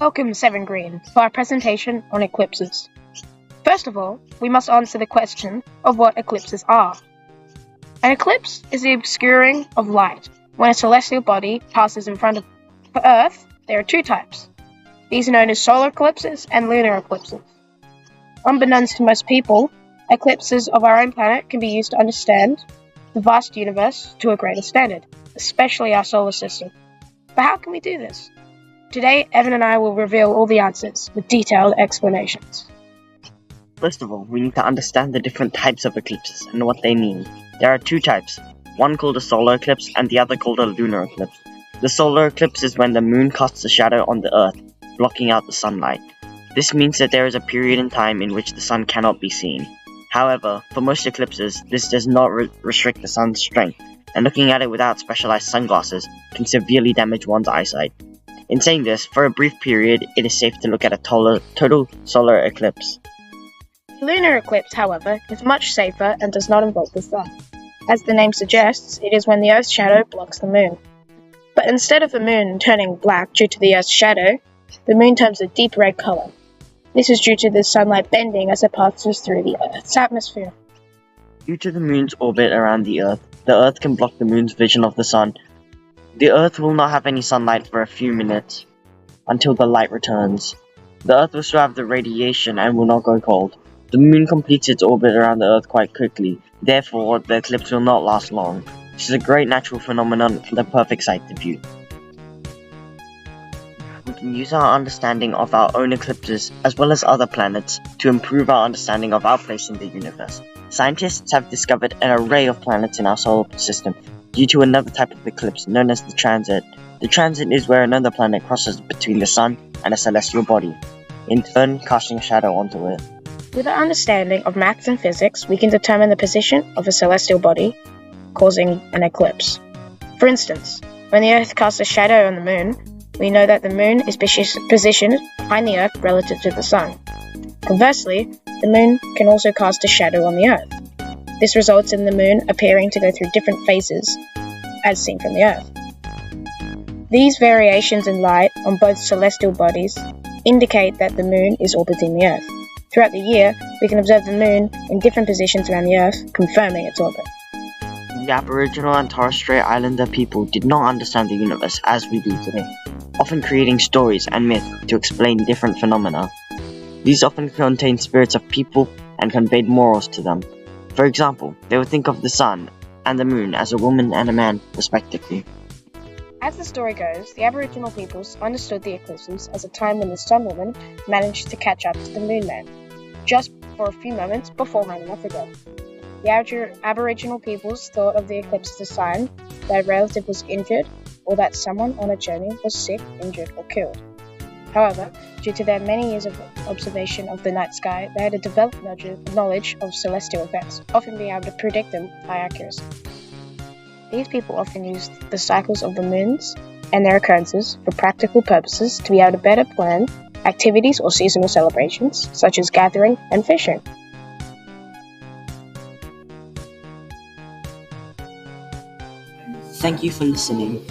Welcome, Seven Green, for our presentation on eclipses. First of all, we must answer the question of what eclipses are. An eclipse is the obscuring of light. When a celestial body passes in front of Earth, there are two types. These are known as solar eclipses and lunar eclipses. Unbeknownst to most people, eclipses of our own planet can be used to understand the vast universe to a greater standard, especially our solar system. But how can we do this? Today, Evan and I will reveal all the answers with detailed explanations. First of all, we need to understand the different types of eclipses and what they mean. There are two types, one called a solar eclipse and the other called a lunar eclipse. The solar eclipse is when the moon casts a shadow on the Earth, blocking out the sunlight. This means that there is a period in time in which the sun cannot be seen. However, for most eclipses, this does not restrict the sun's strength, and looking at it without specialized sunglasses can severely damage one's eyesight. In saying this, for a brief period, it is safe to look at a total solar eclipse. The lunar eclipse, however, is much safer and does not involve the sun. As the name suggests, it is when the Earth's shadow blocks the moon. But instead of the moon turning black due to the Earth's shadow, the moon turns a deep red color. This is due to the sunlight bending as it passes through the Earth's atmosphere. Due to the moon's orbit around the Earth can block the moon's vision of the sun. The Earth will not have any sunlight for a few minutes until the light returns. The Earth will still have the radiation and will not go cold. The moon completes its orbit around the Earth quite quickly, therefore the eclipse will not last long. This is a great natural phenomenon and the perfect sight to view. We can use our understanding of our own eclipses as well as other planets to improve our understanding of our place in the universe. Scientists have discovered an array of planets in our solar system due to another type of eclipse known as the transit. The transit is where another planet crosses between the sun and a celestial body, in turn casting a shadow onto it. With our understanding of maths and physics, we can determine the position of a celestial body, causing an eclipse. For instance, when the Earth casts a shadow on the moon, we know that the moon is positioned behind the Earth relative to the sun. Conversely, the moon can also cast a shadow on the Earth. This results in the moon appearing to go through different phases, as seen from the Earth. These variations in light on both celestial bodies indicate that the moon is orbiting the Earth. Throughout the year, we can observe the moon in different positions around the Earth, confirming its orbit. The Aboriginal and Torres Strait Islander people did not understand the universe as we do today, often creating stories and myths to explain different phenomena. These often contained spirits of people and conveyed morals to them. For example, they would think of the sun and the moon as a woman and a man, respectively. As the story goes, the Aboriginal peoples understood the eclipses as a time when the sun woman managed to catch up to the moon man, just for a few moments before running off again. The Aboriginal peoples thought of the eclipse as a sign that a relative was injured or that someone on a journey was sick, injured, or killed. However, due to their many years of observation of the night sky, they had a developed knowledge of celestial events, often being able to predict them by accuracy. These people often used the cycles of the moons and their occurrences for practical purposes to be able to better plan activities or seasonal celebrations, such as gathering and fishing. Thank you for listening.